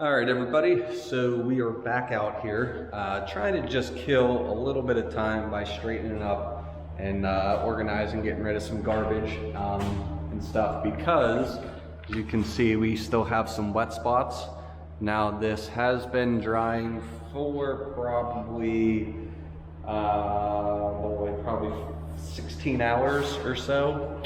All right, everybody, so we are back out here trying to just kill a little bit of time by straightening up and organizing, getting rid of some garbage and stuff, because as you can see, we still have some wet spots. Now this has been drying for probably 16 hours or so.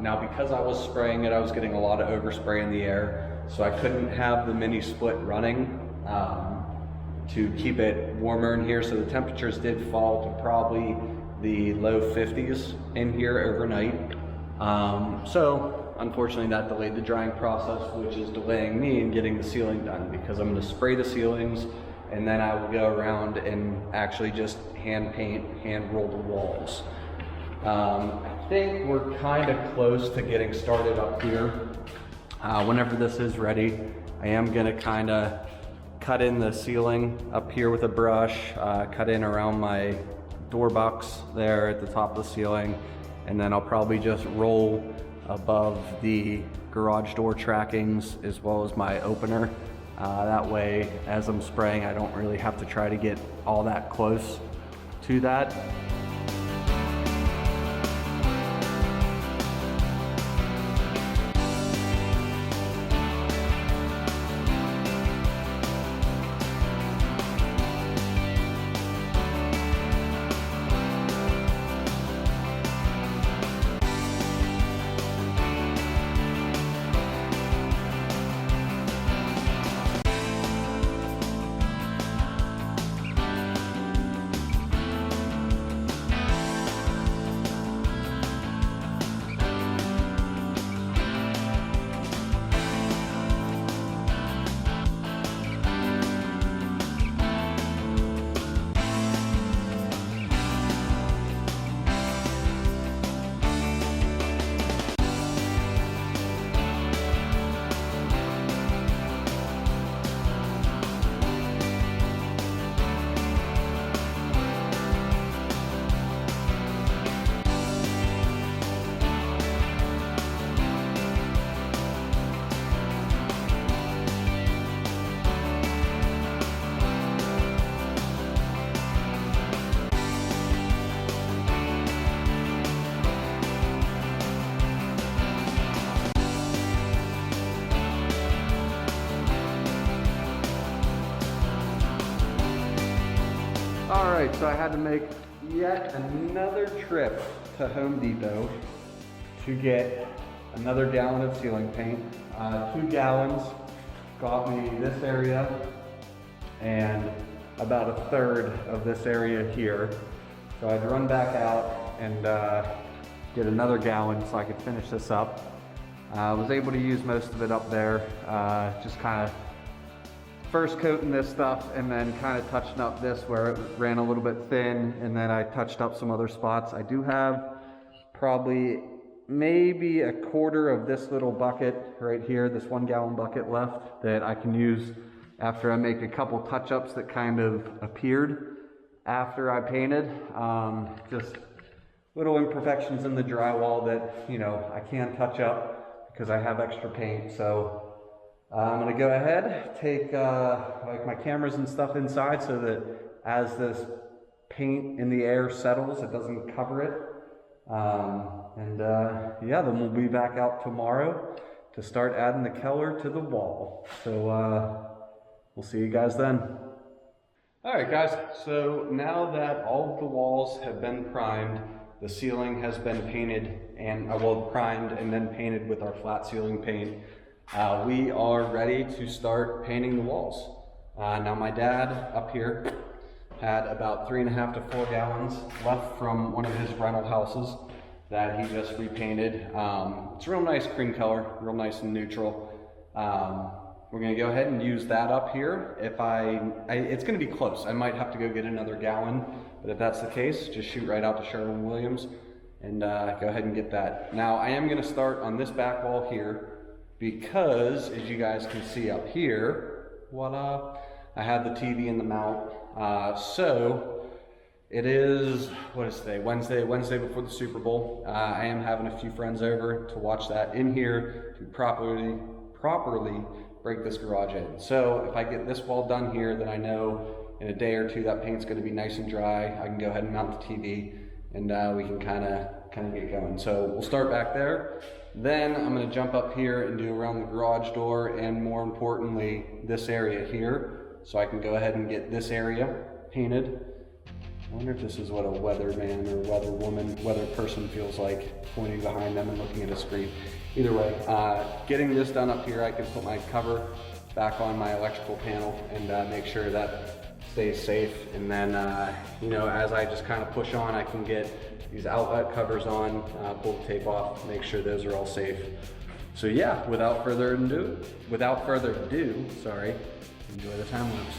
Now because I was spraying it, I was getting a lot of overspray in the air, so I couldn't have the mini split running to keep it warmer in here. So the temperatures did fall to probably the low 50s in here overnight. So unfortunately that delayed the drying process, which is delaying me in getting the ceiling done, because I'm going to spray the ceilings and then I will go around and actually just hand paint, hand roll the walls. I think we're kind of close to getting started up here. Whenever this is ready, I am gonna kind of cut in the ceiling up here with a brush, cut in around my door bucks there at the top of the ceiling, and then I'll probably just roll above the garage door trackings as well as my opener. That way, as I'm spraying, I don't really have to try to get all that close to that. Alright, so I had to make yet another trip to Home Depot to get another gallon of ceiling paint. 2 gallons got me this area and about a third of this area here. So I had to run back out and get another gallon so I could finish this up. I was able to use most of it up there, just kind of first coating this stuff and then kind of touching up this where it ran a little bit thin, and then I touched up some other spots. I do have probably maybe a quarter of this little bucket right here, this 1 gallon bucket left that I can use after I make a couple touch-ups that kind of appeared after I painted. Just little imperfections in the drywall that, you know, I can touch up because I have extra paint. So I'm gonna go ahead, take like my cameras and stuff inside so that as this paint in the air settles, it doesn't cover it. Yeah, then we'll be back out tomorrow to start adding the color to the wall. So we'll see you guys then. All right, guys, so now that all of the walls have been primed, the ceiling has been painted and, well, primed and then painted with our flat ceiling paint. We are ready to start painting the walls. Now my dad up here had about 3.5 to 4 gallons left from one of his rental houses that he just repainted. It's a real nice cream color, real nice and neutral. We're gonna go ahead and use that up here. If it's gonna be close. I might have to go get another gallon, but if that's the case, just shoot right out to Sherwin-Williams and go ahead and get that. Now I am gonna start on this back wall here, because as you guys can see up here, voila, I have the TV in the mount. So it is, what is today? Wednesday before the Super Bowl. I am having a few friends over to watch that in here to properly break this garage in. So if I get this wall done here, then I know in a day or two that paint's going to be nice and dry. I can go ahead and mount the TV, and we can kind of get going. So we'll start back there. Then I'm going to jump up here and do around the garage door, and more importantly, this area here. So I can go ahead and get this area painted. I wonder if this is what a weatherman or weather person feels like, pointing behind them and looking at a screen. Either way, getting this done up here, I can put my cover back on my electrical panel and make sure that stays safe. And then, you know, as I just kind of push on, I can get these outlet covers on, pull the tape off, make sure those are all safe. So yeah, without further ado, enjoy the time lapse.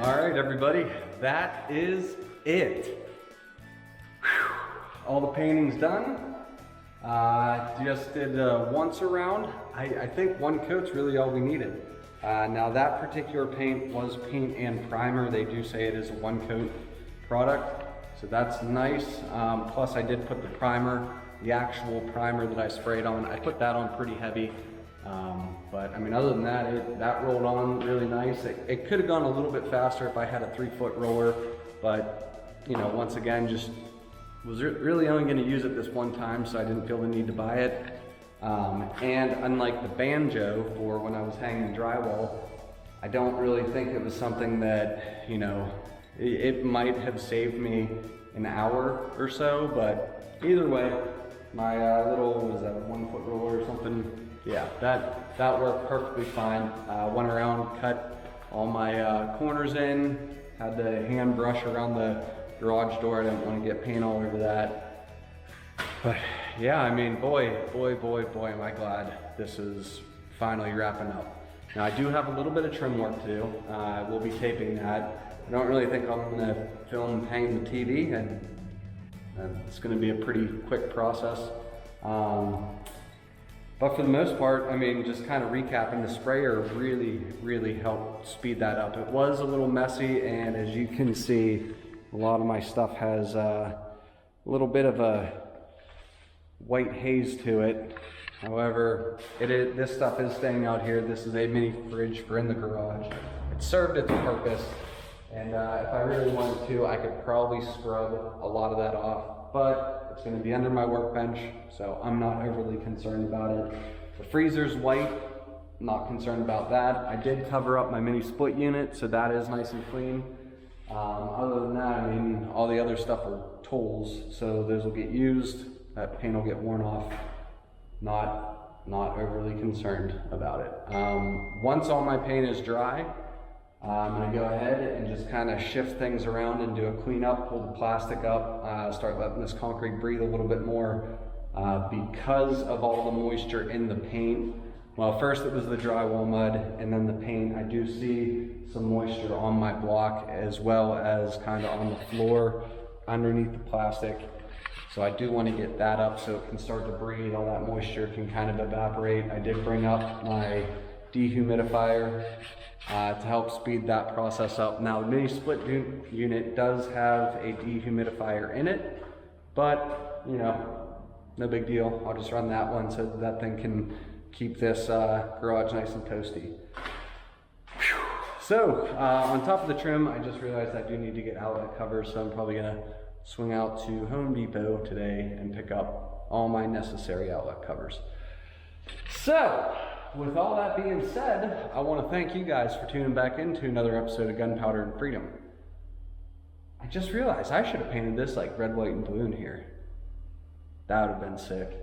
All right, everybody, that is it. Whew. All the painting's done. Just did once around. I think one coat's really all we needed. Now that particular paint was paint and primer. They do say it is a one coat product, so that's nice. Plus I did put the primer, the actual primer that I sprayed on. I put that on pretty heavy. But I mean, other than that, that rolled on really nice. It could have gone a little bit faster if I had a 3-foot roller, but you know, once again, just was really only going to use it this one time, so I didn't feel the need to buy it. And unlike the banjo for when I was hanging drywall, I don't really think it was something that, you know, it might have saved me an hour or so, but either way, my little, what was that, a 1-foot roller or something? Yeah, that worked perfectly fine. Went around, cut all my corners in, had the hand brush around the garage door. I didn't want to get paint all over that. But yeah, I mean, boy, am I glad this is finally wrapping up. Now I do have a little bit of trim work to do. We'll be taping that. I don't really think I'm gonna film hanging the TV, and it's gonna be a pretty quick process. But for the most part, I mean, just kind of recapping, the sprayer really helped speed that up. It was a little messy, and as you can see, a lot of my stuff has a little bit of a white haze to it. However, this stuff is staying out here. This is a mini fridge for in the garage. It served its purpose, and if I really wanted to, I could probably scrub a lot of that off, but it's going to be under my workbench, so I'm not overly concerned about it. The freezer's white, not concerned about that. I did cover up my mini split unit, so that is nice and clean. Other than that, I mean, all the other stuff are tools, so those will get used, that paint will get worn off. Not overly concerned about it. Once all my paint is dry, I'm going to go ahead and just kind of shift things around and do a cleanup, pull the plastic up, start letting this concrete breathe a little bit more because of all the moisture in the paint. Well, first it was the drywall mud and then the paint. I do see some moisture on my block as well as kind of on the floor underneath the plastic. So I do want to get that up so it can start to breathe, all that moisture can kind of evaporate. I did bring up my dehumidifier to help speed that process up. Now, the mini split unit does have a dehumidifier in it, but you know, no big deal. I'll just run that one so that thing can keep this garage nice and toasty. Whew. So, on top of the trim, I just realized I do need to get outlet covers, so I'm probably gonna swing out to Home Depot today and pick up all my necessary outlet covers. So, with all that being said, I want to thank you guys for tuning back into another episode of Gunpowder and Freedom. I just realized I should have painted this like red, white, and blue in here. That would have been sick.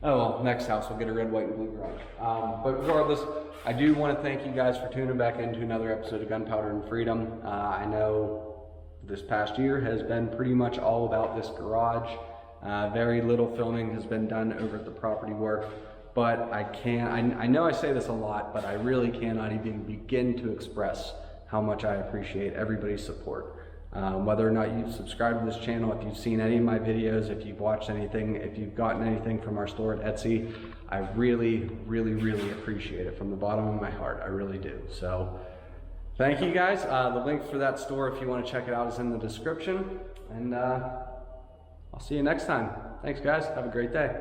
Oh well, next house we'll get a red, white, and blue garage. But regardless, I do want to thank you guys for tuning back into another episode of Gunpowder and Freedom. I know this past year has been pretty much all about this garage. Very little filming has been done over at the property work. But I know I say this a lot, but I really cannot even begin to express how much I appreciate everybody's support. Whether or not you've subscribed to this channel, if you've seen any of my videos, if you've watched anything, if you've gotten anything from our store at Etsy, I really appreciate it from the bottom of my heart. I really do. So thank you guys. The link for that store, if you want to check it out, is in the description. And I'll see you next time. Thanks guys. Have a great day.